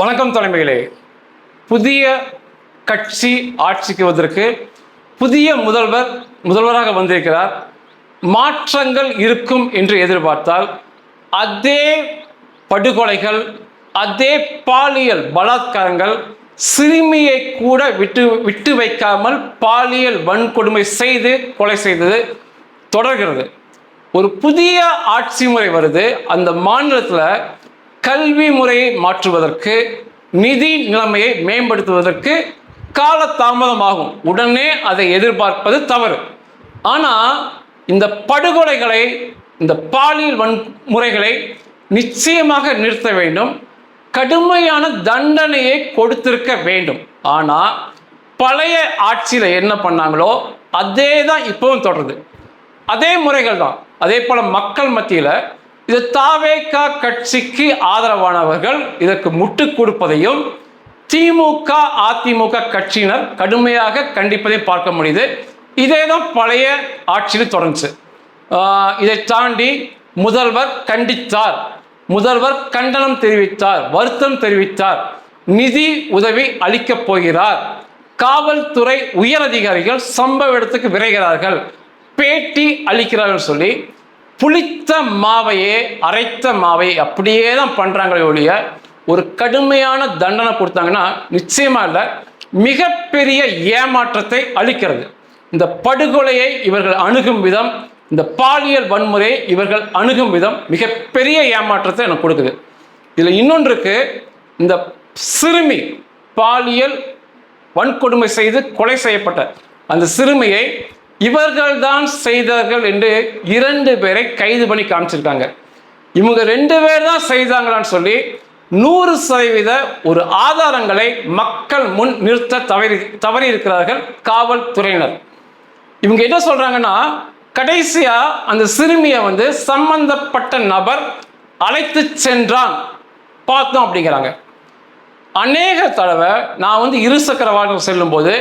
வணக்கம் தலைமைகளே. புதிய கட்சி ஆட்சிக்கு வந்திருக்கு. புதிய முதல்வராக வந்திருக்கிறார். மாற்றங்கள் இருக்கும் என்று எதிர்பார்த்தால் அதே படுகொலைகள், அதே பாலியல் பலாத்காரங்கள், சிறுமியை கூட விட்டு வைக்காமல் பாலியல் வன்கொடுமை செய்து கொலை செய்தது தொடர்கிறது. ஒரு புதிய ஆட்சி முறை வருது. அந்த மாநிலத்தில் கல்வி முறையை மாற்றுவதற்கு, நிதி நிலைமையை மேம்படுத்துவதற்கு கால தாமதமாகும். உடனே அதை எதிர்பார்ப்பது தவறு. ஆனால் இந்த படுகொலைகளை, இந்த பாலியல் வன்முறைகளை நிச்சயமாக நிறுத்த வேண்டும். கடுமையான தண்டனையை கொடுத்திருக்க வேண்டும். ஆனால் பழைய ஆட்சியில் என்ன பண்ணாங்களோ அதே தான் இப்பவும் தொடருது. அதே முறைகள் தான். அதே போல மக்கள் மத்தியில் இது தாவேகா கட்சிக்கு ஆதரவானவர்கள் இதற்கு முட்டு கொடுப்பதையும் திமுக அதிமுக கட்சியினர் கடுமையாக கண்டிப்பதை பார்க்க முடியுது. இதே தான் பழைய ஆட்சியில் தொடர்ந்துச்சு. இதை தாண்டி முதல்வர் கண்டித்தார், முதல்வர் கண்டனம் தெரிவித்தார், வருத்தம் தெரிவித்தார், நிதி உதவி அளிக்கப் போகிறார், காவல்துறை உயர் அதிகாரிகள் சம்பவ இடத்துக்கு விரைகிறார்கள், பேட்டி அளிக்கிறார்கள் சொல்லி புளித்த மாவையே, அரைத்த மாவை அப்படியே தான் பண்றாங்களே ஒழிய ஒரு கடுமையான தண்டனை கொடுத்தாங்கன்னா நிச்சயமா இல்லை, மிகப்பெரிய ஏமாற்றத்தை அளிக்கிறது. இந்த படுகொலையை இவர்கள் அணுகும் விதம், இந்த பாலியல் வன்முறையை இவர்கள் அணுகும் விதம் மிகப்பெரிய ஏமாற்றத்தை எனக்கு கொடுக்குது. இதில் இன்னொன்றுக்கு, இந்த சிறுமி பாலியல் வன்கொடுமை செய்து கொலை செய்யப்பட்ட அந்த சிறுமியை இவர்கள்தான் செய்தார்கள் என்று 2 பேரை கைது பண்ணி காமிச்சிருக்காங்க. இவங்க 2 பேர் தான் செய்தாங்களான்னு சொல்லி 100% ஒரு ஆதாரங்களை மக்கள் முன் நிறுத்த தவறி இருக்கிறார்கள் காவல்துறையினர். இவங்க என்ன சொல்றாங்கன்னா, கடைசியா அந்த சிறுமியை சம்பந்தப்பட்ட நபர் அழைத்து சென்றான் பார்த்தோம் அப்படிங்கிறாங்க. அநேக தடவை நான் இருசக்கர வாகனம் செல்லும் போது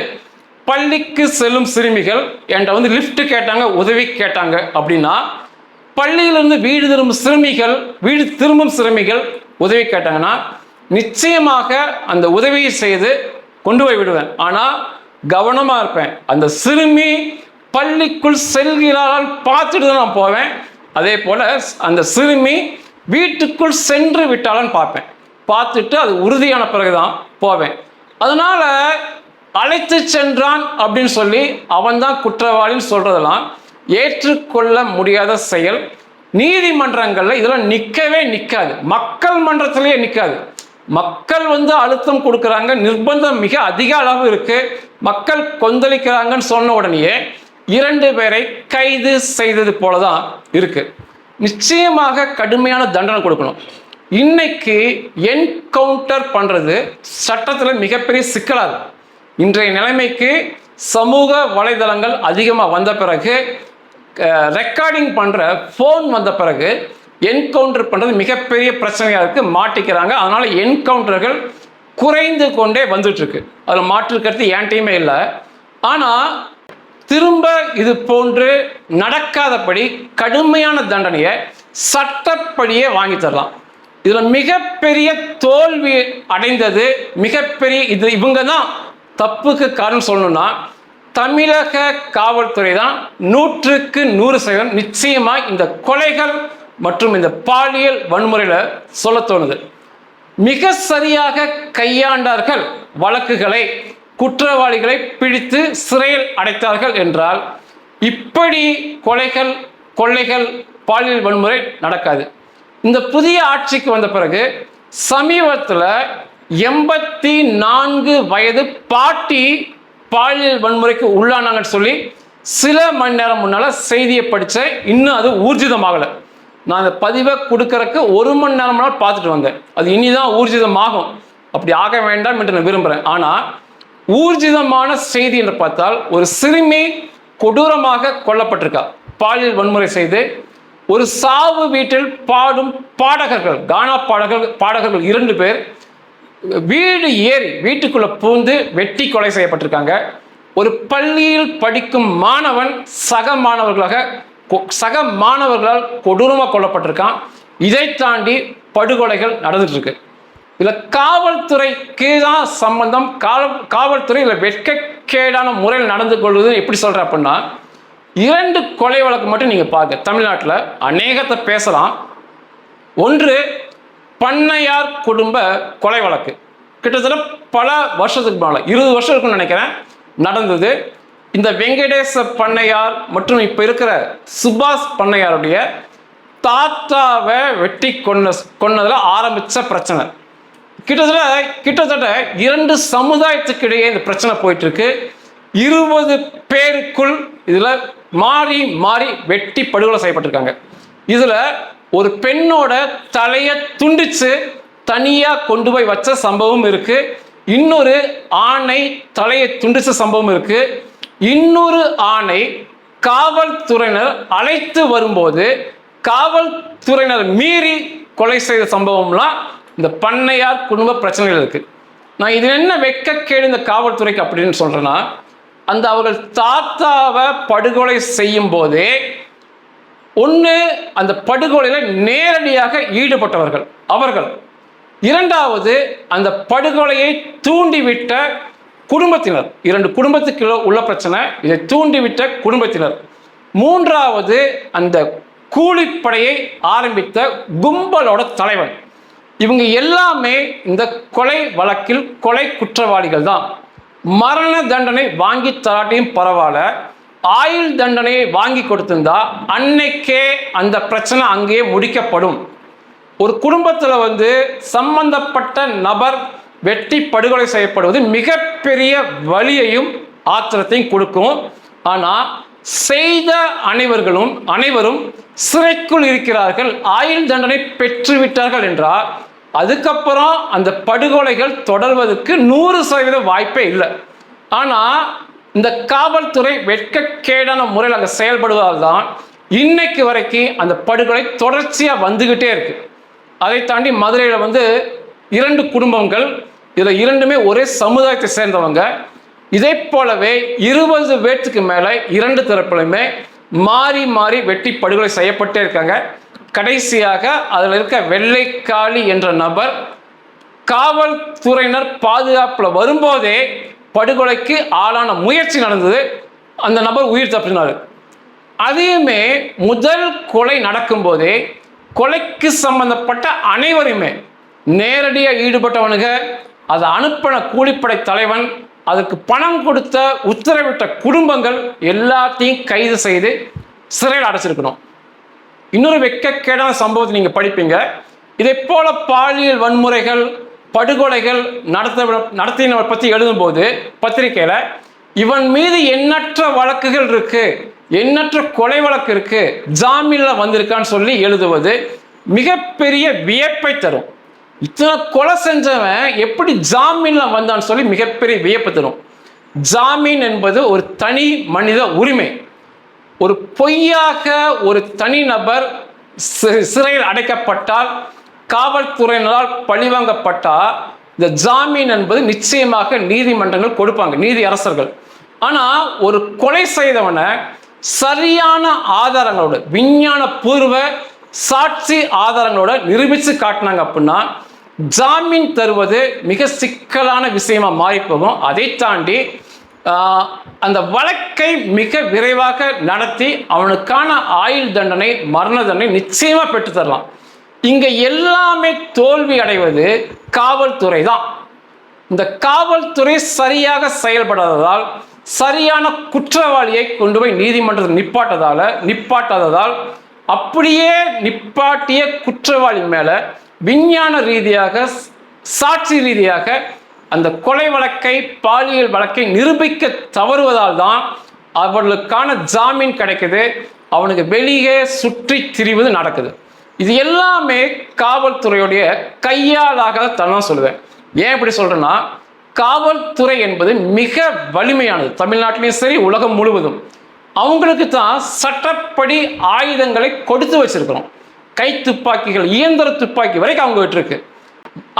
பள்ளிக்கு செல்லும் சிறுமிகள் என்கிட்ட லிஃப்ட் கேட்டாங்க, உதவி கேட்டாங்க அப்படின்னா, பள்ளியிலிருந்து வீடு திரும்பும் சிறுமிகள் உதவி கேட்டாங்கன்னா நிச்சயமாக அந்த உதவியை செய்து கொண்டு போய் விடுவேன். ஆனால் கவனமாக இருப்பேன். அந்த சிறுமி பள்ளிக்குள் செல்கிறாள் பார்த்துட்டு தான் நான் போவேன். அதே போல் அந்த சிறுமி வீட்டுக்குள் சென்று விட்டாலும் பார்ப்பேன். பார்த்துட்டு அது உறுதியான பிறகுதான் போவேன். அதனால அழைத்து சென்றான் அப்படின்னு சொல்லி அவன் தான் குற்றவாளின்னு சொல்றதெல்லாம் ஏற்றுக்கொள்ள முடியாத செயல். நீதிமன்றங்கள்ல இதெல்லாம் நிற்கவே நிற்காது. மக்கள் மன்றத்திலேயே நிற்காது. மக்கள் அழுத்தம் கொடுக்குறாங்க, நிர்பந்தம் மிக அதிக அளவு இருக்கு, மக்கள் கொந்தளிக்கிறாங்கன்னு சொன்ன உடனேயே 2 பேரை கைது செய்தது போலதான் இருக்கு. நிச்சயமாக கடுமையான தண்டனை கொடுக்கணும். இன்னைக்கு என்கவுண்டர் பண்றது சட்டத்தில் மிகப்பெரிய சிக்கலாக இருக்கு. இன்றைய நிலைமைக்கு சமூக வலைதளங்கள் அதிகமாக வந்த பிறகு, ரெக்கார்டிங் பண்ணுற ஃபோன் வந்த பிறகு என்கவுண்டர் பண்ணுறது மிகப்பெரிய பிரச்சனையாக இருக்குது, மாட்டிக்கிறாங்க. அதனால் என்கவுண்டர்கள் குறைந்து கொண்டே வந்துட்டுருக்கு. அதில் மாற்றுக்கிறது என்கிட்டையுமே இல்லை. ஆனால் திரும்ப இது போன்று நடக்காதபடி கடுமையான தண்டனையை சட்டப்படியே வாங்கி தரலாம். இதில் மிகப்பெரிய தோல்வி அடைந்தது இவங்க தான் தப்புக்கு காரணம் சொல்லணும்னா தமிழக காவல்துறை தான் 100% நிச்சயமா இந்த கொலைகள் மற்றும் இந்த பாலியல் வன்முறையில் சொல்ல தோணுது. மிக சரியாக கையாண்டார்கள் வழக்குகளை, குற்றவாளிகளை பிடித்து சிறையில் அடைத்தார்கள் என்றால் இப்படி கொள்ளைகள், பாலியல் வன்முறை நடக்காது. இந்த புதிய ஆட்சிக்கு வந்த பிறகு சமீபத்தில் 84 வயது பாட்டி பாலியல் வன்முறைக்கு உள்ளானாங்கன்னு சொல்லி சில மணி நேரம் முன்னால செய்தியை படித்தேன். இன்னும் அது ஊர்ஜிதமாகலை. நான் அந்த பதிவை கொடுக்கறதுக்கு 1 மணி நேரம் முன்னால் பார்த்துட்டு வந்தேன். அது இனிதான் ஊர்ஜிதமாகும். அப்படி ஆக வேண்டாம் என்று நான் விரும்புகிறேன். ஆனால் ஊர்ஜிதமான செய்தி என்று பார்த்தால் ஒரு சிறுமி கொடூரமாக கொல்லப்பட்டிருக்கா. பாலியல் வன்முறை செய்து ஒரு சாவு வீட்டில் பாடும் பாடகர்கள், கானா பாடகர்கள் 2 பேர் வீடு ஏறி வீட்டுக்குள்ள பூந்து வெட்டி கொலை செய்யப்பட்டிருக்காங்க. ஒரு பள்ளியில் படிக்கும் மாணவன் சக மாணவர்களால் கொடூரமாக கொல்லப்பட்டிருக்கான். இதை தாண்டி படுகொலைகள் நடந்துட்டு இருக்கு. இதில் காவல்துறைக்கு தான் சம்பந்தம். காவல்துறை இதில் வெட்கக்கேடான முறையில் நடந்து கொள்வது எப்படி சொல்கிறேன் அப்படின்னா, 2 கொலை வழக்கு மட்டும் நீங்கள் பார்க்க தமிழ்நாட்டில் அநேகத்தை பேசலாம். ஒன்று பண்ணையார் குடும்ப கொலை வழக்கு, கிட்டத்தட்ட பல வருஷத்துக்கு மேலே 20 வருஷம் இருக்குன்னு நினைக்கிறேன் நடந்தது. இந்த வெங்கடேச பண்ணையார் மற்றும் இப்போ இருக்கிற சுபாஷ் பண்ணையாருடைய தாத்தாவை வெட்டி கொன்னதில் ஆரம்பித்த பிரச்சனை. கிட்டத்தட்ட 2 சமுதாயத்துக்கு இடையே இந்த பிரச்சனை போயிட்டு இருக்கு. 20 பேருக்குள் இதில் மாறி மாறி வெட்டி படுகொலை செய்யப்பட்டிருக்காங்க. இதில் ஒரு பெண்ணோட தலையை துண்டிச்சு தனியாக கொண்டு போய் வச்ச சம்பவம் இருக்கு. இன்னொரு ஆணை தலையை துண்டிச்ச சம்பவம் இருக்கு. இன்னொரு ஆணை காவல்துறையினர் அழைத்து வரும்போது காவல்துறையினர் மீறி கொலை செய்த சம்பவம்லாம் இந்த பண்ணையார் குடும்ப பிரச்சனைகள் இருக்கு. நான் இது என்ன வெட்கக்கேடு இந்த காவல்துறைக்கு அப்படின்னு சொல்றேன்னா, அந்த அவர்கள் தாத்தாவை படுகொலை செய்யும் போதே ஒன்று அந்த படுகொலையில் நேரடியாக ஈடுபட்டவர்கள் அவர்கள், இரண்டாவது அந்த படுகொலையை தூண்டிவிட்ட குடும்பத்தினர். 2 குடும்பத்துக்கு உள்ள பிரச்சனை, இதை தூண்டிவிட்ட குடும்பத்தினர். மூன்றாவது அந்த கூலிப்படையை ஆரம்பித்த கும்பலோட தலைவன். இவங்க எல்லாமே இந்த கொலை வழக்கில் கொலை குற்றவாளிகள் தான். மரண தண்டனை வாங்கி தராட்டியும் பரவாயில்ல, ஆயுள் தண்டனையை வாங்கி கொடுத்திருந்தா அன்னைக்கே அந்த பிரச்சனை அங்கேயே முடிக்கப்படும். ஒரு குடும்பத்தில் சம்பந்தப்பட்ட நபர் வெட்டி படுகொலை செய்யப்படுவது மிகப்பெரிய வலியையும் ஆத்திரத்தையும் கொடுக்கும். ஆனால் செய்த அனைவரும் சிறைக்குள் இருக்கிறார்கள், ஆயுள் தண்டனை பெற்றுவிட்டார்கள் என்றால் அதுக்கப்புறம் அந்த படுகொலைகள் தொடர்வதற்கு 100% வாய்ப்பே இல்லை. ஆனால் இந்த காவல்துறை வெட்கக்கேடான முறையில் அங்கே செயல்படுவதால் தான் இன்னைக்கு வரைக்கும் அந்த படுகொலை தொடர்ச்சியாக வந்துகிட்டே இருக்கு. அதை தாண்டி மதுரையில் 2 குடும்பங்கள், இதில் 2மே ஒரே சமுதாயத்தை சேர்ந்தவங்க. இதே போலவே 20 பேர்த்துக்கு மேலே 2 தரப்புலையுமே மாறி மாறி வெட்டி படுகொலை செய்யப்பட்டே இருக்காங்க. கடைசியாக அதில் இருக்க வெள்ளைக்காளி என்ற நபர் காவல்துறையினர் பாதுகாப்பில் வரும்போதே படுகொலைக்கு ஆளான முயற்சி நடந்தது. அந்த நபர் உயிர் தப்பினார். அதையுமே முதல் கொலை நடக்கும்போதே கொலைக்கு சம்பந்தப்பட்ட அனைவருமே நேரடியாக ஈடுபட்டவனுங்க, அதை அனுப்பின கூலிப்படை தலைவன், அதுக்கு பணம் கொடுத்த உத்தரவிட்ட குடும்பங்கள் எல்லாத்தையும் கைது செய்து சிறையில் அடைச்சிருக்கணும். இன்னொரு வெட்கக்கேடான சம்பவத்தை நீங்கள் படிப்பீங்க. இதை போல பாலியல் வன்முறைகள் படுகொலைகள் நடத்தினவர் பற்றி எழுதும்போது பத்திரிகையில் இவன் மீது எண்ணற்ற வழக்குகள் இருக்கு, எண்ணற்ற கொலை வழக்கு இருக்கு, ஜாமீன்ல வந்திருக்கான்னு சொல்லி எழுதுவது மிகப்பெரிய வியப்பை தரும். இத்தனை கொலை செஞ்சவன் எப்படி ஜாமீன்ல வந்தான்னு சொல்லி மிகப்பெரிய வியப்பு தரும். ஜாமீன் என்பது ஒரு தனி மனித உரிமை. ஒரு பொய்யாக ஒரு தனிநபர் சிறையில் அடைக்கப்பட்டால், காவல்துறையினரால் பழிவாங்கப்பட்டால், இந்த ஜாமீன் என்பது நிச்சயமாக நீதிமன்றங்கள் கொடுப்பாங்க, நீதி அரசர்கள். ஆனால் ஒரு கொலை செய்தவனை சரியான ஆதாரங்களோட, விஞ்ஞான பூர்வ சாட்சி ஆதாரங்களோட நிரூபித்து காட்டினாங்க அப்படின்னா ஜாமீன் தருவது மிக சிக்கலான விஷயமா மாறி போகும். அதை தாண்டி அந்த வழக்கை மிக விரைவாக நடத்தி அவனுக்கான ஆயுள் தண்டனை, மரண தண்டனை நிச்சயமா பெற்று தரலாம். இங்க எல்லாமே தோல்வி அடைவது காவல்துறை தான். இந்த காவல்துறை சரியாக செயல்படாததால், சரியான குற்றவாளியை கொண்டு போய் நீதிமன்றத்தில் நிப்பாட்டாததால் அப்படியே நிப்பாட்டிய குற்றவாளி மேல விஞ்ஞான ரீதியாக, சாட்சி ரீதியாக அந்த கொலை வழக்கை, பாலியல் வழக்கை நிரூபிக்க தவறுவதால் தான் அவர்களுக்கான ஜாமீன் கிடைக்குது, அவனுக்கு வெளியே சுற்றி திரிவது நடக்குது. இது எல்லாமே காவல்துறையுடைய கையாளாக தான் சொல்லுவேன். ஏன் இப்படி சொல்றேன்னா, காவல்துறை என்பது மிக வலிமையானது. தமிழ்நாட்டிலையும் சரி, உலகம் முழுவதும் அவங்களுக்கு தான் சட்டப்படி ஆயுதங்களை கொடுத்து வச்சிருக்கிறோம். கை துப்பாக்கிகள், இயந்திர துப்பாக்கி வரைக்கும் அவங்க இருக்கு.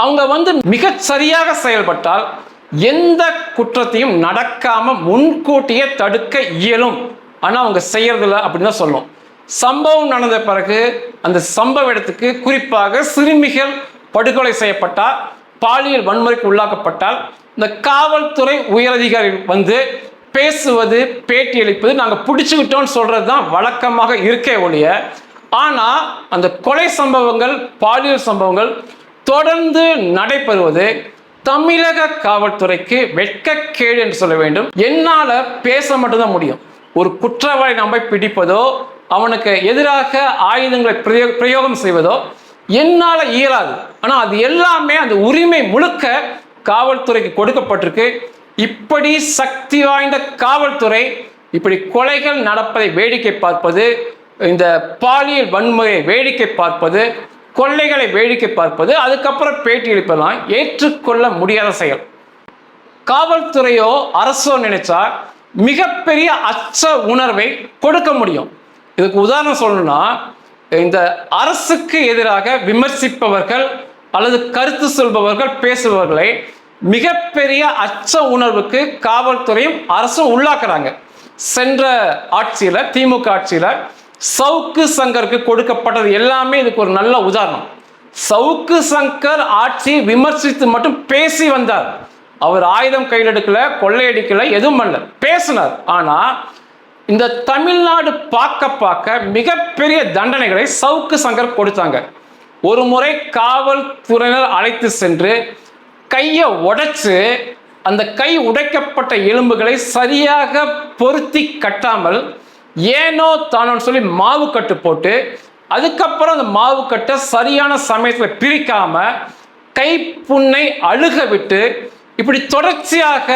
அவங்க மிக சரியாக செயல்பட்டால் எந்த குற்றத்தையும் நடக்காம முன்கூட்டியே தடுக்க இயலும். ஆனா அவங்க செய்யறதில்ல அப்படின்னு தான் சொல்லணும். சம்பவம் நடந்த பிறகு அந்த சம்பவ இடத்துக்கு, குறிப்பாக சிறுமிகள் படுகொலை செய்யப்பட்டா பாலியல் வன்முறைக்கு உள்ளாக்கப்பட்டால் இந்த காவல்துறை உயரதிகாரிகள் வந்து பேசுவது, பேட்டி அளிப்பது, நாங்கள் பிடிச்சுக்கிட்டோம்னு சொல்றது தான் வழக்கமாக இருக்கே ஒழிய, ஆனால் அந்த கொலை சம்பவங்கள், பாலியல் சம்பவங்கள் தொடர்ந்து நடைபெறுவது தமிழக காவல்துறைக்கு வெட்கக்கேடு என்று சொல்ல வேண்டும். என்னால் பேச மட்டும்தான் முடியும். ஒரு குற்றவாளி நம்ம பிடிப்பதோ, அவனுக்கு எதிராக ஆயுதங்களை பிரயோகம் செய்வதோ என்னால் இயலாது. ஆனால் அது எல்லாமே அந்த உரிமை முழுக்க காவல்துறைக்கு கொடுக்கப்பட்டிருக்கு. இப்படி சக்தி வாய்ந்த காவல்துறை இப்படி கொலைகள் நடப்பதை வேடிக்கை பார்ப்பது, இந்த பாலியல் வன்முறையை வேடிக்கை பார்ப்பது, கொள்ளைகளை வேடிக்கை பார்ப்பது, அதுக்கப்புறம் பேட்டி அளிப்பதெல்லாம் ஏற்றுக்கொள்ள முடியாத செயல். காவல்துறையோ அரசோ நினைச்சா மிகப்பெரிய அச்ச உணர்வை கொடுக்க முடியும். இதுக்கு உதாரணம் சொல்லணும்னா, இந்த அரசுக்கு எதிராக விமர்சிப்பவர்கள் அல்லது கருத்து சொல்பவர்கள், பேசுபவர்களை மிகப்பெரிய அச்ச உணர்வுக்கு காவல்துறையும் அரசும் உள்ளாக்குறாங்க. சென்ற ஆட்சியில, திமுக ஆட்சியில சவுக்கு சங்கருக்கு கொடுக்கப்பட்டது எல்லாமே இதுக்கு ஒரு நல்ல உதாரணம். சவுக்கு சங்கர் ஆட்சி விமர்சித்து மட்டும் பேசி வந்தார். அவர் ஆயுதம் கையில் எடுக்கல, கொள்ளையடிக்கல, எதுவும் பண்ணல, பேசினார். ஆனா இந்த தமிழ்நாடு பார்க்க மிகப்பெரிய தண்டனைகளை சவுக்கு சங்கர் கொடுத்தாங்க. ஒரு முறை காவல்துறையினர் அழைத்து சென்று கையை உடைச்சு, அந்த கை உடைக்கப்பட்ட எலும்புகளை சரியாக பொருத்தி கட்டாமல் ஏனோ தானோ சொல்லி மாவு கட்டு போட்டு, அதுக்கப்புறம் அந்த மாவு கட்டை சரியான சமயத்தில் பிரிக்காம கை புண்ணை அழுக விட்டு, இப்படி தொடர்ச்சியாக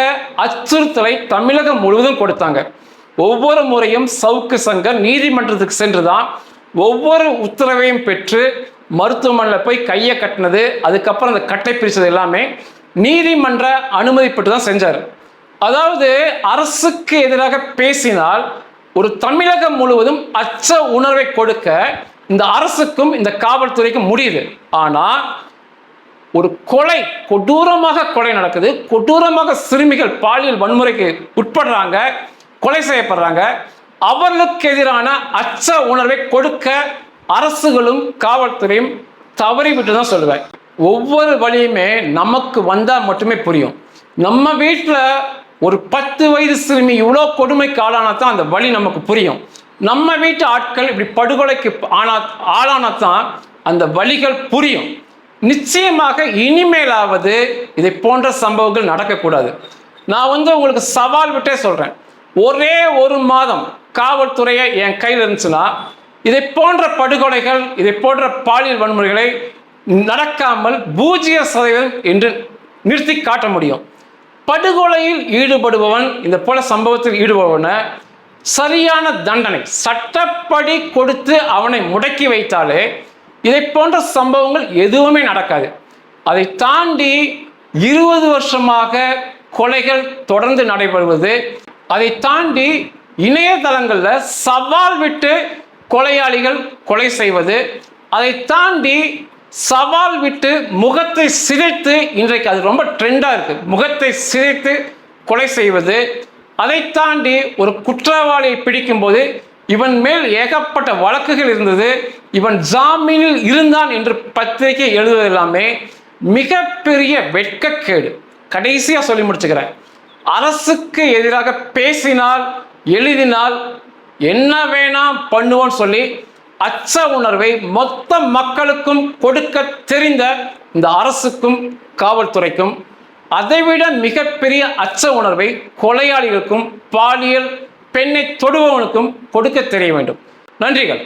அச்சுறுத்தலை தமிழகம் முழுவதும் கொடுத்தாங்க. ஒவ்வொரு முறையும் சவுக்கு சங்கர் நீதிமன்றத்துக்கு சென்றுதான் ஒவ்வொரு உத்தரவையும் பெற்று மருத்துவமனையில் போய் கையை கட்டினது, அதுக்கப்புறம் அந்த கட்டை பிரிச்சது எல்லாமே நீதிமன்ற அனுமதி பெற்று தான் செஞ்சார். அதாவது அரசுக்கு எதிராக பேசினால் ஒரு தமிழகம் முழுவதும் அச்ச உணர்வை கொடுக்க இந்த அரசுக்கும் இந்த காவல்துறைக்கும் முடியுது. ஆனால் ஒரு கொலை, கொடூரமாக கொலை நடக்குது, கொடூரமாக சிறுமிகள் பாலியல் வன்முறைக்கு உட்படுறாங்க, கொலை செய்யப்படுறாங்க. அவர்களுக்கு எதிரான அச்ச உணர்வை கொடுக்க அரசுகளும் காவல்துறையும் தவறிவிட்டு தான் சொல்லுவேன். ஒவ்வொரு வழியுமே நமக்கு வந்தால் மட்டுமே புரியும். நம்ம வீட்டில் ஒரு 10 வயது சிறுமி இவ்வளோ கொடுமைக்கு ஆளானா தான் அந்த வழி நமக்கு புரியும். நம்ம வீட்டு ஆட்கள் இப்படி படுகொலைக்கு ஆளானாத்தான் அந்த வழிகள் புரியும். நிச்சயமாக இனிமேலாவது இதை போன்ற சம்பவங்கள் நடக்கக்கூடாது. நான் உங்களுக்கு சவால் விட்டே சொல்றேன். ஒரே ஒரு மாதம் காவல்துறையை என் கையில் இருந்துச்சுன்னா இதை போன்ற படுகொலைகள், இதை போன்ற பாலியல் வன்முறைகளை நடக்காமல் 0% என்று நிறுத்தி காட்ட முடியும். படுகொலையில் ஈடுபடுபவன், இந்த போல சம்பவத்தில் ஈடுபடுபவனை சரியான தண்டனை சட்டப்படி கொடுத்து அவனை முடக்கி வைத்தாலே இதை போன்ற சம்பவங்கள் எதுவுமே நடக்காது. அதை தாண்டி 20 வருஷமாக கொலைகள் தொடர்ந்து நடைபெறுவது, அதை தாண்டி இணையதளங்களில் சவால் விட்டு கொலையாளிகள் கொலை செய்வது, அதை தாண்டி சவால் விட்டு முகத்தை சிதைத்து, இன்றைக்கு அது ரொம்ப ட்ரெண்டாக இருக்கு, முகத்தை சிதைத்து கொலை செய்வது, அதை தாண்டி ஒரு குற்றவாளியை பிடிக்கும் போது இவன் மேல் ஏகப்பட்ட வழக்குகள் இருந்தது, இவன் ஜாமீனில் இருந்தான் என்று பத்திரிகை எழுதுவது எல்லாமே மிகப்பெரிய வெட்கக்கேடு. கடைசியா சொல்லி முடிச்சுக்கிறேன். அரசுக்கு எதிராக பேசினால், எழுதினால் என்ன வேணாம் பண்ணுவோன்னு சொல்லி அச்ச உணர்வை மொத்த மக்களுக்கும் கொடுக்க தெரிந்த இந்த அரசுக்கும் காவல்துறைக்கும் அதைவிட மிகப்பெரிய அச்ச உணர்வை கொலையாளிகளுக்கும் பாலியல் பெண்ணை தொடுபவனுக்கும் கொடுக்க தெரிய வேண்டும். நன்றிகள்.